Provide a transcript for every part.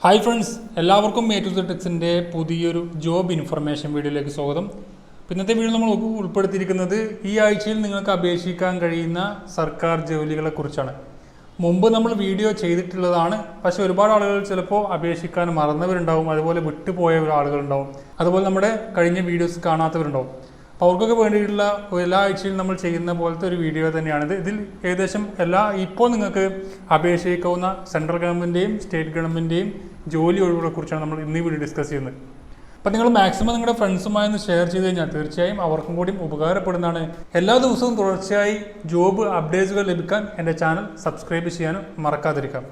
Hi friends, എല്ലാവർക്കും A to Z ടെക്സിൻ്റെ പുതിയൊരു job information വീഡിയോയിലേക്ക് സ്വാഗതം. ഇന്നത്തെ വീഡിയോ നമ്മൾ ഉൾപ്പെടുത്തിയിരിക്കുന്നത് ഈ ആഴ്ചയിൽ നിങ്ങൾക്ക് അപേക്ഷിക്കാൻ കഴിയുന്ന സർക്കാർ ജോലികളെക്കുറിച്ചാണ്. മുമ്പ് നമ്മൾ വീഡിയോ ചെയ്തിട്ടുള്ളതാണ്, പക്ഷേ ഒരുപാട് ആളുകൾ ചിലപ്പോൾ അപേക്ഷിക്കാൻ മറന്നവരുണ്ടാവും, അതുപോലെ വിട്ടുപോയ ആളുകളുണ്ടാവും, അതുപോലെ നമ്മുടെ കഴിഞ്ഞ വീഡിയോസ് കാണാത്തവരുണ്ടാവും. അപ്പോൾ അവർക്കൊക്കെ വേണ്ടിയിട്ടുള്ള എല്ലാ ആഴ്ചയിലും നമ്മൾ ചെയ്യുന്ന പോലത്തെ ഒരു വീഡിയോ തന്നെയാണിത്. ഇതിൽ ഏകദേശം ഇപ്പോൾ നിങ്ങൾക്ക് അപേക്ഷിക്കാവുന്ന സെൻട്രൽ ഗവൺമെൻറ്റെയും സ്റ്റേറ്റ് ഗവൺമെൻറ്റെയും ജോലി ഒഴിവുകളെക്കുറിച്ചാണ് നമ്മൾ ഇന്ന് വീഡിയോ ഡിസ്കസ് ചെയ്യുന്നത്. അപ്പോൾ നിങ്ങൾ മാക്സിമം നിങ്ങളുടെ ഫ്രണ്ട്സുമായി ഒന്ന് ഷെയർ ചെയ്ത് കഴിഞ്ഞാൽ തീർച്ചയായും അവർക്കും കൂടി ഉപകാരപ്പെടുന്നതാണ്. എല്ലാ ദിവസവും തുടർച്ചയായി ജോബ് അപ്ഡേറ്റ്സുകൾ ലഭിക്കാൻ എൻ്റെ ചാനൽ സബ്സ്ക്രൈബ് ചെയ്യാനും മറക്കാതിരിക്കാം.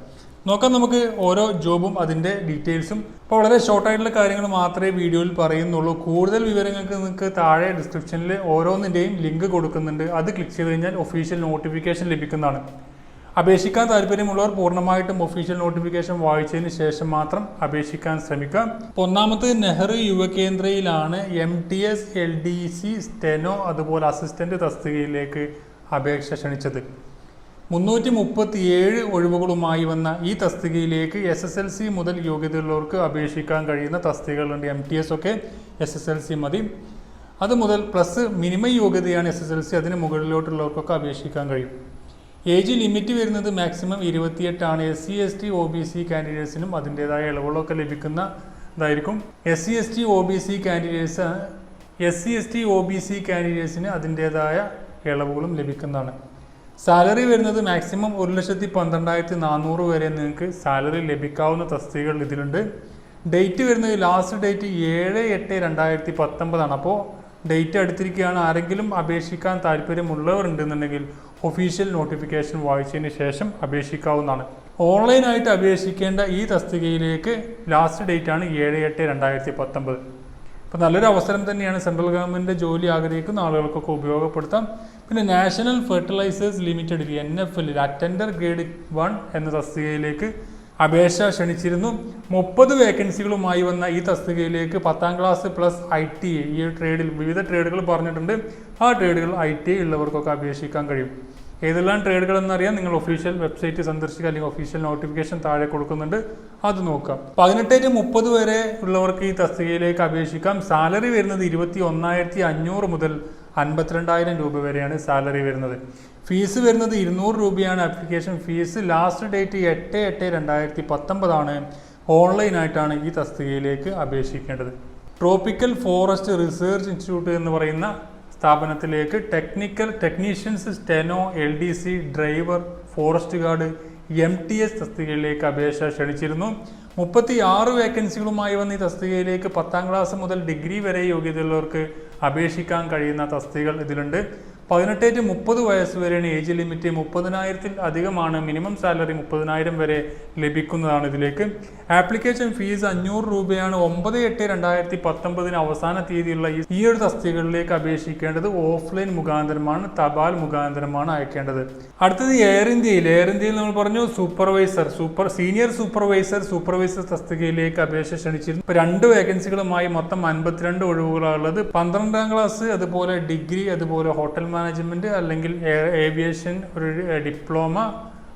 നോക്കാം നമുക്ക് ഓരോ ജോബും അതിൻ്റെ ഡീറ്റെയിൽസും. അപ്പോൾ വളരെ ഷോർട്ടായിട്ടുള്ള കാര്യങ്ങൾ മാത്രമേ വീഡിയോയിൽ പറയുന്നുള്ളൂ. കൂടുതൽ വിവരങ്ങൾക്ക് നിങ്ങൾക്ക് താഴെ ഡിസ്ക്രിപ്ഷനിൽ ഓരോന്നിൻ്റെയും ലിങ്ക് കൊടുക്കുന്നുണ്ട്. അത് ക്ലിക്ക് ചെയ്ത് കഴിഞ്ഞാൽ ഒഫീഷ്യൽ നോട്ടിഫിക്കേഷൻ ലഭിക്കുന്നതാണ്. അപേക്ഷിക്കാൻ താല്പര്യമുള്ളവർ പൂർണ്ണമായിട്ടും ഒഫീഷ്യൽ നോട്ടിഫിക്കേഷൻ വായിച്ചതിന് ശേഷം മാത്രം അപേക്ഷിക്കാൻ ശ്രമിക്കാം. ഒന്നാമത് നെഹ്റു യുവകേന്ദ്രയിലാണ് MTS LDC സ്റ്റെനോ അതുപോലെ അസിസ്റ്റന്റ് തസ്തികയിലേക്ക് അപേക്ഷ ക്ഷണിച്ചത്. 337 ഒഴിവുകളുമായി വന്ന ഈ തസ്തികയിലേക്ക് SSLC മുതൽ യോഗ്യതയുള്ളവർക്ക് അപേക്ഷിക്കാൻ കഴിയുന്ന തസ്തികകളുണ്ട്. MTS ഒക്കെ SSLC മതി. അത് മുതൽ പ്ലസ് മിനിമം യോഗ്യതയാണ് SSLC, അതിന് മുകളിലോട്ടുള്ളവർക്കൊക്കെ അപേക്ഷിക്കാൻ കഴിയും. ഏജ് ലിമിറ്റ് വരുന്നത് മാക്സിമം 28 ആണ്. SC ST OBC കാൻഡിഡേറ്റ്സിനും അതിൻ്റേതായ ഇളവുകളൊക്കെ ലഭിക്കുന്നതായിരിക്കും. SC ST OBC കാൻഡിഡേറ്റ്സിന് അതിൻ്റേതായ ഇളവുകളും ലഭിക്കുന്നതാണ്. സാലറി വരുന്നത് മാക്സിമം 1,12,400 വരെ നിങ്ങൾക്ക് സാലറി ലഭിക്കാവുന്ന തസ്തികകൾ ഇതിലുണ്ട്. ഡേറ്റ് വരുന്നത് ലാസ്റ്റ് ഡേറ്റ് 7/8/2019 ആണ്. അപ്പോൾ ഡേറ്റ് അടുത്തിരിക്കുകയാണ്. ആരെങ്കിലും അപേക്ഷിക്കാൻ താല്പര്യമുള്ളവർ ഉണ്ടെന്നുണ്ടെങ്കിൽ ഒഫീഷ്യൽ നോട്ടിഫിക്കേഷൻ വായിച്ചതിന് ശേഷം അപേക്ഷിക്കാവുന്നതാണ്. ഓൺലൈനായിട്ട് അപേക്ഷിക്കേണ്ട ഈ തസ്തികയിലേക്ക് ലാസ്റ്റ് ഡേറ്റാണ് 7/8/2019. അപ്പോൾ നല്ലൊരു അവസരം തന്നെയാണ്. സെൻട്രൽ ഗവൺമെൻറ് ജോലി ആഗ്രഹിക്കുന്ന ആളുകൾക്കൊക്കെ ഉപയോഗപ്പെടുത്താം. പിന്നെ national fertilizers limited NFL attender grade 1 എന്ന തസ്തികയിലേക്ക് അപേക്ഷ ക്ഷണിച്ചിരുന്നു. 30 വേക്കൻസികളുമായി വന്ന ഈ തസ്തികയിലേക്ക് 10ാം ക്ലാസ് പ്ലസ് ITI, ഈ ട്രേഡിൽ വിവിധ ട്രേഡുകൾ പറഞ്ഞിട്ടുണ്ട്. ആ ട്രേഡുകൾ ITI ഉള്ളവർക്കൊക്കെ അപേക്ഷിക്കാൻ കഴിയും. ഏതെല്ലാം ട്രേഡുകൾ എന്നറിയാൻ നിങ്ങൾ ഒഫീഷ്യൽ വെബ്സൈറ്റ് സന്ദർശിക്കുക, അല്ലെങ്കിൽ ഒഫീഷ്യൽ നോട്ടിഫിക്കേഷൻ താഴെ കൊടുക്കുന്നുണ്ട്, അത് നോക്കാം. 18-30 വരെ ഉള്ളവർക്ക് ഈ തസ്തികയിലേക്ക് അപേക്ഷിക്കാം. സാലറി വരുന്നത് 21,500 മുതൽ 52,000 രൂപ വരെയാണ് സാലറി വരുന്നത്. ഫീസ് വരുന്നത് 200 രൂപയാണ് ആപ്ലിക്കേഷൻ ഫീസ്. ലാസ്റ്റ് ഡേറ്റ് 8/8/2019 ആണ്. ഓൺലൈനായിട്ടാണ് ഈ തസ്തികയിലേക്ക് അപേക്ഷിക്കേണ്ടത്. ട്രോപ്പിക്കൽ ഫോറസ്റ്റ് റിസർച്ച് ഇൻസ്റ്റിറ്റ്യൂട്ട് എന്ന് പറയുന്ന സ്ഥാപനത്തിലേക്ക് technicians steno LDC driver forest guard MTS തസ്തികയിലേക്ക് അപേക്ഷ ക്ഷണിച്ചിരുന്നു. 36 വേക്കൻസികളുമായി വന്ന ഈ തസ്തികയിലേക്ക് 10ാം ക്ലാസ് മുതൽ ഡിഗ്രി വരെ യോഗ്യതയുള്ളവർക്ക് അപേക്ഷിക്കാൻ കഴിയുന്ന തസ്തികകൾ ഇതിലുണ്ട്. 18-30 വയസ്സ് വരെയാണ് ഏജ് ലിമിറ്റ്. 30,000-ൽ അധികമാണ് മിനിമം സാലറി. 30,000 വരെ ലഭിക്കുന്നതാണ് ഇതിലേക്ക്. ആപ്ലിക്കേഷൻ ഫീസ് 500 രൂപയാണ്. 9/8/2019 അവസാന തീയതിയുള്ള ഈ ഒരു തസ്തികകളിലേക്ക് അപേക്ഷിക്കേണ്ടത് ഓഫ്ലൈൻ മുഖാന്തരമാണ്, തപാൽ മുഖാന്തരമാണ് അയക്കേണ്ടത്. അടുത്തത് എയർ ഇന്ത്യയിൽ നമ്മൾ പറഞ്ഞു സീനിയർ സൂപ്പർവൈസർ തസ്തികയിലേക്ക് അപേക്ഷ ക്ഷണിച്ചിരുന്നു. 2 വേക്കൻസികളുമായി മൊത്തം 52 ഒഴിവുകളുള്ളത്. 12ാം ക്ലാസ്, അതുപോലെ ഡിഗ്രി, അതുപോലെ ഹോട്ടൽ മാനേജ്മെന്റ് അല്ലെങ്കിൽ ഏവിയേഷൻ ഒരു ഡിപ്ലോമ,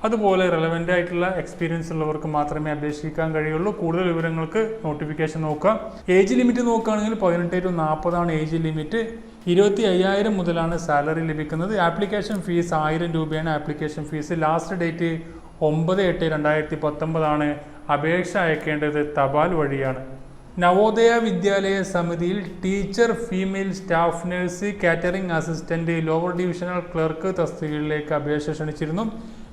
അതുപോലെ റെലവൻ്റ് ആയിട്ടുള്ള എക്സ്പീരിയൻസ് ഉള്ളവർക്ക് മാത്രമേ അപേക്ഷിക്കാൻ കഴിയുള്ളൂ. കൂടുതൽ വിവരങ്ങൾക്ക് നോട്ടിഫിക്കേഷൻ നോക്കാം. ഏജ് ലിമിറ്റ് നോക്കുകയാണെങ്കിൽ 18-40 ആണ് ഏജ് ലിമിറ്റ്. 25,000 മുതലാണ് സാലറി ലഭിക്കുന്നത്. ആപ്ലിക്കേഷൻ ഫീസ് 1000 രൂപയാണ് ആപ്ലിക്കേഷൻ ഫീസ്. ലാസ്റ്റ് ഡേറ്റ് 9/8/2019 ആണ്. അപേക്ഷ അയക്കേണ്ടത് തപാൽ വഴിയാണ്. നവോദയ വിദ്യാലയ സമിതിയിൽ teacher, female staff nurse, catering assistant, lower divisional clerk തസ്തികകളിലേക്ക് അപേക്ഷ ക്ഷണിച്ചിരുന്നു.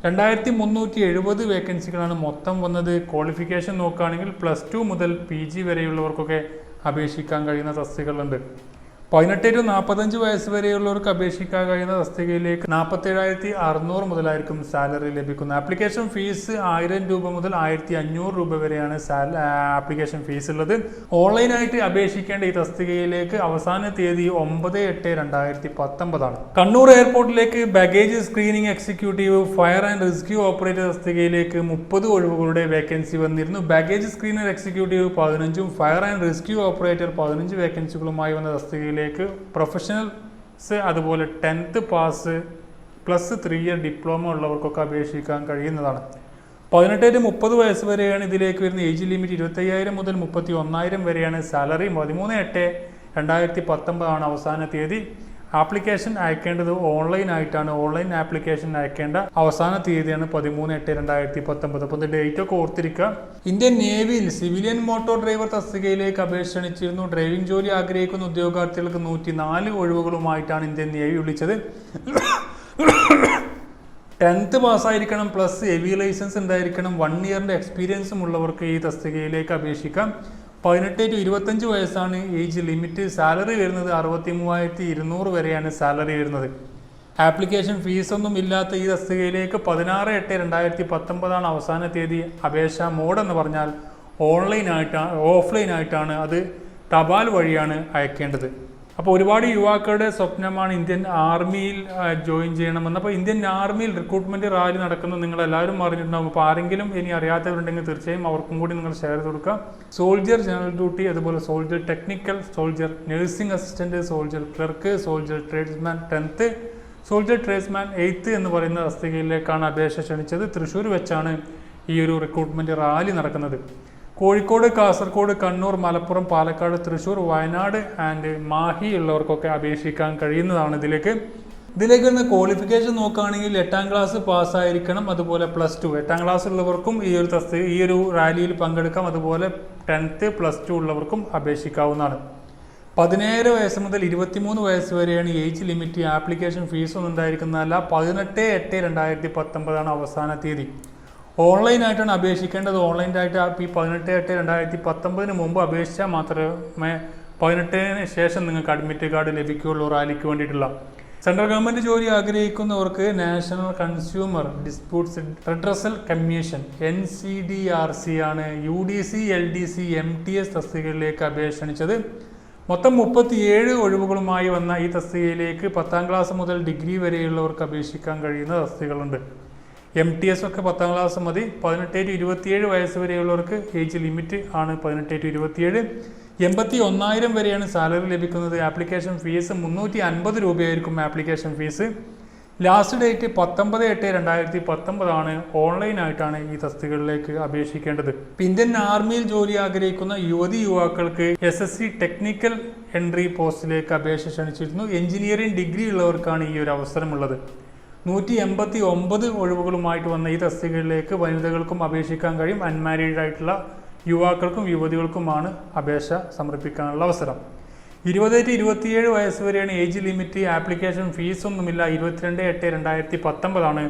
2,370 വേക്കൻസികളാണ് മൊത്തം വന്നത്. ക്വാളിഫിക്കേഷൻ നോക്കുകയാണെങ്കിൽ +2 മുതൽ PG വരെയുള്ളവർക്കൊക്കെ അപേക്ഷിക്കാൻ കഴിയുന്ന തസ്തികകളുണ്ട്. 18-45 വയസ്സ് വരെയുള്ളവർക്ക് അപേക്ഷിക്കാൻ കഴിയുന്ന തസ്തികയിലേക്ക് 47,600 മുതലായിരിക്കും സാലറി ലഭിക്കുന്നത്. ആപ്ലിക്കേഷൻ ഫീസ് 1000 രൂപ മുതൽ 1,500 രൂപ വരെയാണ് ആപ്ലിക്കേഷൻ ഫീസ് ഉള്ളത്. ഓൺലൈനായിട്ട് അപേക്ഷിക്കേണ്ട ഈ തസ്തികയിലേക്ക് അവസാന തീയതി 9/8/2019 ആണ്. കണ്ണൂർ എയർപോർട്ടിലേക്ക് baggage screening executive, fire and rescue operator തസ്തികയിലേക്ക് 30 ഒഴിവുകളുടെ വേക്കൻസി വന്നിരുന്നു. ബാഗേജ് സ്ക്രീനർ എക്സിക്യൂട്ടീവ് 15ഉം ഫയർ ആൻഡ് റെസ്ക്യൂ ഓപ്പറേറ്റർ 15 വേക്കൻസികളുമായി വന്ന തസ്തികയിലേക്ക് പ്രൊഫഷണൽസ്, അതുപോലെ 10th പാസ് +3 ഇയർ ഡിപ്ലോമ ഉള്ളവർക്കൊക്കെ അപേക്ഷിക്കാൻ കഴിയുന്നതാണ്. 18 to 30 വയസ്സ് വരെയാണ് ഇതിലേക്ക് വരുന്ന ഏജ് ലിമിറ്റ്. 25,000 മുതൽ 31,000 വരെയാണ് സാലറി. 13/8/2019 ആണ് അവസാന തീയതി. ആപ്ലിക്കേഷൻ അയക്കേണ്ടത് ഓൺലൈൻ ആയിട്ടാണ്. ഓൺലൈൻ ആപ്ലിക്കേഷൻ അയക്കേണ്ട അവസാന തീയതിയാണ് 13/8/2019. അപ്പോൾ ഇത് ഡേറ്റ് ഒക്കെ ഓർത്തിരിക്കുക. ഇന്ത്യൻ നേവിയിൽ സിവിലിയൻ മോട്ടോർ ഡ്രൈവർ തസ്തികയിലേക്ക് അപേക്ഷ ക്ഷണിച്ചിരുന്നു. ഡ്രൈവിംഗ് ജോലി ആഗ്രഹിക്കുന്ന ഉദ്യോഗാർത്ഥികൾക്ക് 104 ഒഴിവുകളുമായിട്ടാണ് ഇന്ത്യൻ നേവി വിളിച്ചത്. 10th പാസ്സായിരിക്കണം, പ്ലസ് ഹെവി ലൈസൻസ് ഉണ്ടായിരിക്കണം. 1 ഇയറിൻ്റെ എക്സ്പീരിയൻസും ഉള്ളവർക്ക് ഈ തസ്തികയിലേക്ക് അപേക്ഷിക്കാം. 18 to 25 വയസ്സാണ് ഏജ് ലിമിറ്റ്. സാലറി വരുന്നത് 63,200 വരെയാണ് സാലറി വരുന്നത്. ആപ്ലിക്കേഷൻ ഫീസൊന്നും ഇല്ലാത്ത ഈ തസ്തികയിലേക്ക് 16/8/2019 അവസാന തീയതി. അപേക്ഷ മോഡ് എന്ന് പറഞ്ഞാൽ ഓഫ്ലൈൻ ആയിട്ടാണ്, അത് തപാൽ വഴിയാണ് അയക്കേണ്ടത്. അപ്പോൾ ഒരുപാട് യുവാക്കളുടെ സ്വപ്നമാണ് ഇന്ത്യൻ ആർമിയിൽ ജോയിൻ ചെയ്യണമെന്ന്. അപ്പോൾ ഇന്ത്യൻ ആർമിയിൽ റിക്രൂട്ട്മെൻറ്റ് റാലി നടക്കുന്നത് നിങ്ങളെല്ലാവരും അറിഞ്ഞിട്ടുണ്ടാകും. അപ്പോൾ ആരെങ്കിലും ഇനി അറിയാത്തവരുണ്ടെങ്കിൽ തീർച്ചയായും അവർക്കും കൂടി നിങ്ങൾ ഷെയർ ചെയ്ത് കൊടുക്കുക. സോൾജർ ജനറൽ ഡ്യൂട്ടി, അതുപോലെ soldier technical, soldier nursing assistant, soldier clerk, soldier tradesman 10th, soldier tradesman 8th എന്ന് പറയുന്ന തസ്തികയിലേക്കാണ് അപേക്ഷ ക്ഷണിച്ചത്. തൃശ്ശൂർ വെച്ചാണ് ഈ ഒരു റിക്രൂട്ട്മെൻറ്റ് റാലി നടക്കുന്നത്. കോഴിക്കോട്, കാസർഗോഡ്, കണ്ണൂർ, മലപ്പുറം, പാലക്കാട്, തൃശ്ശൂർ, വയനാട് ആൻഡ് മാഹി ഉള്ളവർക്കൊക്കെ അപേക്ഷിക്കാൻ കഴിയുന്നതാണ്. ഇതിലേക്ക് വരുന്ന ക്വാളിഫിക്കേഷൻ നോക്കുകയാണെങ്കിൽ 8ാം ക്ലാസ് പാസ്സായിരിക്കണം. അതുപോലെ +2, 8ാം ക്ലാസ് ഉള്ളവർക്കും ഈ ഒരു റാലിയിൽ പങ്കെടുക്കാം. അതുപോലെ 10th, +2 ഉള്ളവർക്കും അപേക്ഷിക്കാവുന്നതാണ്. 17 വയസ്സ് മുതൽ 23 വയസ്സ് വരെയാണ് ഏജ് ലിമിറ്റ്. ആപ്ലിക്കേഷൻ ഫീസൊന്നും ഉണ്ടായിരിക്കുന്നതല്ല. 18/8/2019 അവസാന തീയതി. ഓൺലൈനായിട്ടാണ് അപേക്ഷിക്കേണ്ടത്. ഓൺലൈനായിട്ട് ഈ 18/8/2019 മുമ്പ് അപേക്ഷിച്ചാൽ മാത്രമേ 18-ന് ശേഷം നിങ്ങൾക്ക് അഡ്മിറ്റ് കാർഡ് ലഭിക്കുകയുള്ളൂ റാലിക്ക് വേണ്ടിയിട്ടുള്ള. സെൻട്രൽ ഗവൺമെൻറ് ജോലി ആഗ്രഹിക്കുന്നവർക്ക് national consumer disputes redressal commission NCDRC ആണ് UDC, LDC, MTS തസ്തികകളിലേക്ക് അപേക്ഷ ക്ഷണിച്ചത്. മൊത്തം 37 ഒഴിവുകളുമായി വന്ന ഈ തസ്തികയിലേക്ക് 10ാം ക്ലാസ് മുതൽ ഡിഗ്രി വരെയുള്ളവർക്ക് അപേക്ഷിക്കാൻ കഴിയുന്ന തസ്തികകളുണ്ട്. MTS ഒക്കെ 10ാം ക്ലാസ് മതി. 18 to 27 വയസ്സ് വരെയുള്ളവർക്ക് ഏജ് ലിമിറ്റ് ആണ് 18 to 27. 81,000 വരെയാണ് സാലറി ലഭിക്കുന്നത്. ആപ്ലിക്കേഷൻ ഫീസ് 350 രൂപയായിരിക്കും ആപ്ലിക്കേഷൻ ഫീസ്. ലാസ്റ്റ് ഡേറ്റ് 19/8/2019 ആണ്. ഓൺലൈനായിട്ടാണ് ഈ തസ്തികകളിലേക്ക് അപേക്ഷിക്കേണ്ടത്. ഇന്ത്യൻ ആർമിയിൽ ജോലി ആഗ്രഹിക്കുന്ന യുവാക്കൾക്ക് SSC ടെക്നിക്കൽ എൻട്രി പോസ്റ്റിലേക്ക് അപേക്ഷ ക്ഷണിച്ചിരുന്നു. എഞ്ചിനീയറിംഗ് ഡിഗ്രി ഉള്ളവർക്കാണ് ഈ ഒരു അവസരമുള്ളത്. 189 ഒഴിവുകളുമായിട്ട് വന്ന ഈ തസ്തികകളിലേക്ക് വനിതകൾക്കും അപേക്ഷിക്കാൻ കഴിയും. അൺമാരീഡ് ആയിട്ടുള്ള യുവാക്കൾക്കും യുവതികൾക്കുമാണ് അപേക്ഷ സമർപ്പിക്കാനുള്ള അവസരം. 20 to 27 വയസ്സ് വരെയാണ് ഏജ് ലിമിറ്റ്. ആപ്ലിക്കേഷൻ ഫീസൊന്നുമില്ല. 22/8/2019 ആണ്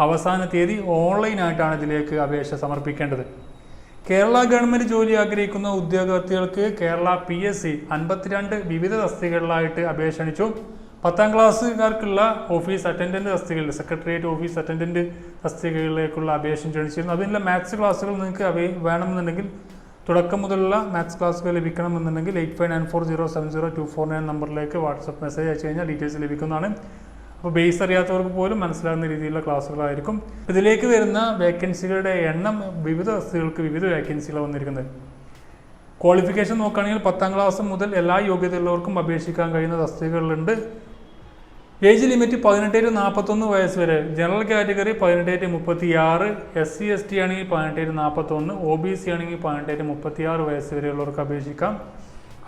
അവസാന തീയതി. ഓൺലൈനായിട്ടാണ് ഇതിലേക്ക് അപേക്ഷ സമർപ്പിക്കേണ്ടത്. കേരള ഗവൺമെൻറ് ജോലി ആഗ്രഹിക്കുന്ന ഉദ്യോഗാർത്ഥികൾക്ക് കേരള PSC 52 വിവിധ തസ്തികകളിലായിട്ട് അപേക്ഷ ക്ഷണിച്ചു. 10ാം ക്ലാസ്സുകാർക്കുള്ള ഓഫീസ് അറ്റൻഡൻറ്റ് തസ്തികകൾ, സെക്രട്ടേറിയറ്റ് ഓഫീസ് അറ്റൻഡൻറ്റ് തസ്തികകളിലേക്കുള്ള അപേക്ഷ ക്ഷണിച്ചിരുന്നു. അതിനുള്ള മാത്സ് ക്ലാസ്സുകൾ നിങ്ങൾക്ക് വേണമെന്നുണ്ടെങ്കിൽ, തുടക്കം മുതലുള്ള മാത്സ് ക്ലാസ്സുകൾ ലഭിക്കണമെന്നുണ്ടെങ്കിൽ 8594070249 നമ്പറിലേക്ക് വാട്സപ്പ് മെസ്സേജ് അയച്ചു കഴിഞ്ഞാൽ ഡീറ്റെയിൽസ് ലഭിക്കുന്നതാണ്. അപ്പോൾ ബേസ് അറിയാത്തവർക്ക് പോലും മനസ്സിലാകുന്ന രീതിയിലുള്ള ക്ലാസ്സുകളായിരിക്കും. ഇതിലേക്ക് വരുന്ന വേക്കൻസികളുടെ എണ്ണം വിവിധ തസ്തികൾക്ക് വിവിധ വേക്കൻസികളാണ് വന്നിരിക്കുന്നത്. ക്വാളിഫിക്കേഷൻ നോക്കുകയാണെങ്കിൽ 10ാം ക്ലാസ് മുതൽ എല്ലാ യോഗ്യതയുള്ളവർക്കും അപേക്ഷിക്കാൻ കഴിയുന്ന തസ്തികകളുണ്ട്. ഏജ് ലിമിറ്റ് 18 to 41 വയസ്സ് വരെ. General category 18 to 36, SC ST ആണെങ്കിൽ 18 to 41, OBC ആണെങ്കിൽ 18 to 36 വയസ്സ് വരെയുള്ളവർക്ക് അപേക്ഷിക്കാം.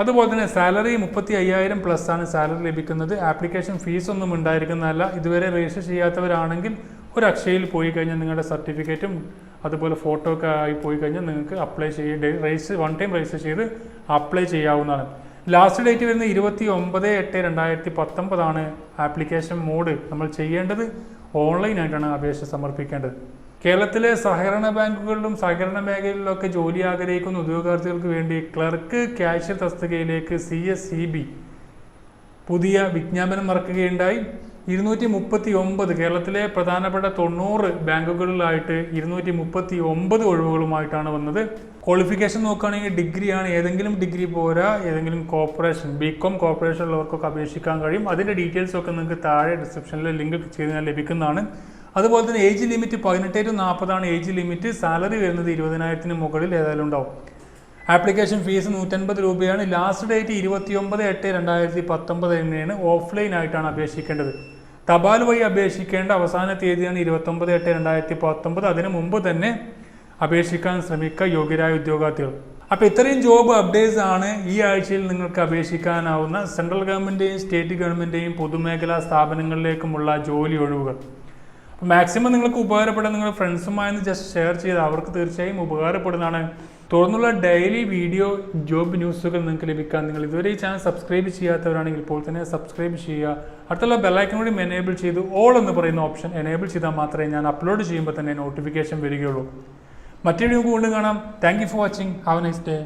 അതുപോലെ തന്നെ സാലറി 35,000 പ്ലസ് ആണ് സാലറി ലഭിക്കുന്നത്. ആപ്ലിക്കേഷൻ ഫീസൊന്നും ഉണ്ടായിരിക്കുന്നതല്ല. ഇതുവരെ രജിസ്റ്റർ ചെയ്യാത്തവരാണെങ്കിൽ ഒരു അക്ഷയയിൽ പോയി കഴിഞ്ഞാൽ നിങ്ങളുടെ സർട്ടിഫിക്കറ്റും അതുപോലെ ഫോട്ടോ ഒക്കെ ആയി പോയി കഴിഞ്ഞാൽ നിങ്ങൾക്ക് അപ്ലൈ വൺ ടൈം രജിസ്റ്റർ ചെയ്ത് അപ്ലൈ ചെയ്യാവുന്നതാണ്. ലാസ്റ്റ് ഡേറ്റ് വരുന്നത് 29/8/2019 ആണ്. ആപ്ലിക്കേഷൻ മോഡ് നമ്മൾ ചെയ്യേണ്ടത് ഓൺലൈനായിട്ടാണ് അപേക്ഷ സമർപ്പിക്കേണ്ടത്. കേരളത്തിലെ സഹകരണ ബാങ്കുകളിലും സഹകരണ മേഖലയിലൊക്കെ ജോലി ആഗ്രഹിക്കുന്ന ഉദ്യോഗാർത്ഥികൾക്ക് വേണ്ടി ക്ലർക്ക് ക്യാഷ്യർ തസ്തികയിലേക്ക് CSEB പുതിയ വിജ്ഞാപനം ഇറക്കുകയുണ്ടായി. 239 കേരളത്തിലെ പ്രധാനപ്പെട്ട 90 ബാങ്കുകളിലായിട്ട് 239 ഒഴിവുകളുമായിട്ടാണ് വന്നത്. ക്വാളിഫിക്കേഷൻ നോക്കുകയാണെങ്കിൽ ഡിഗ്രിയാണ്. ഏതെങ്കിലും ഡിഗ്രി പോരാ. ഏതെങ്കിലും കോർപ്പറേഷൻ, BCom കോർപ്പറേഷൻ ഉള്ളവർക്കൊക്കെ അപേക്ഷിക്കാൻ കഴിയും. അതിൻ്റെ ഡീറ്റെയിൽസൊക്കെ നിങ്ങൾക്ക് താഴെ ഡിസ്ക്രിപ്ഷനിൽ ലിങ്ക് ചെയ്താൽ ലഭിക്കുന്നതാണ്. അതുപോലെ തന്നെ ഏജ് ലിമിറ്റ് 18 to 40 ആണ് ഏജ് ലിമിറ്റ്. സാലറി വരുന്നത് 20,000-ന് മുകളിൽ ഏതായാലും ഉണ്ടാവും. ആപ്ലിക്കേഷൻ ഫീസ് 150 രൂപയാണ്. ലാസ്റ്റ് ഡേറ്റ് 29/8/2019 തന്നെയാണ്. ഓഫ്ലൈൻ ആയിട്ടാണ് അപേക്ഷിക്കേണ്ടത്. തപാൽ വഴി അപേക്ഷിക്കേണ്ട അവസാന തീയതിയാണ് 29/8/2019. അതിനു മുമ്പ് തന്നെ അപേക്ഷിക്കാൻ ശ്രമിക്കുക യോഗ്യരായ ഉദ്യോഗാർത്ഥികൾ. അപ്പോൾ ഇത്രയും ജോബ് അപ്ഡേറ്റ്സ് ആണ് ഈ ആഴ്ചയിൽ നിങ്ങൾക്ക് അപേക്ഷിക്കാനാവുന്ന സെൻട്രൽ ഗവൺമെൻറ്റെയും സ്റ്റേറ്റ് ഗവൺമെൻറ്റെയും പൊതുമേഖലാ സ്ഥാപനങ്ങളിലേക്കുമുള്ള ജോലി ഒഴിവുകൾ. അപ്പോൾ മാക്സിമം നിങ്ങൾക്ക് ഉപകാരപ്പെടുന്ന നിങ്ങളുടെ ഫ്രണ്ട്സുമായി ജസ്റ്റ് ഷെയർ ചെയ്ത് അവർക്ക് തീർച്ചയായും ഉപകാരപ്പെടുന്നതാണ്. തുടർന്നുള്ള ഡെയിലി വീഡിയോ ജോബ് ന്യൂസുകൾ നിങ്ങൾക്ക് ലഭിക്കാൻ നിങ്ങൾ ഇതുവരെ ഈ ചാനൽ സബ്സ്ക്രൈബ് ചെയ്യാത്തവരാണെങ്കിൽ ഇപ്പോൾ തന്നെ സബ്സ്ക്രൈബ് ചെയ്യുക. അടുത്തുള്ള ബെല്ലൈക്കൺ കൂടി എനേബിൾ ചെയ്ത് ഓൾ എന്ന് പറയുന്ന ഓപ്ഷൻ എനേബിൾ ചെയ്താൽ മാത്രമേ ഞാൻ അപ്ലോഡ് ചെയ്യുമ്പോൾ തന്നെ നോട്ടിഫിക്കേഷൻ വരികയുള്ളൂ. മറ്റൊരു വീഡിയോ വീണ്ടും കാണാം. Thank you for watching. Have A nice day.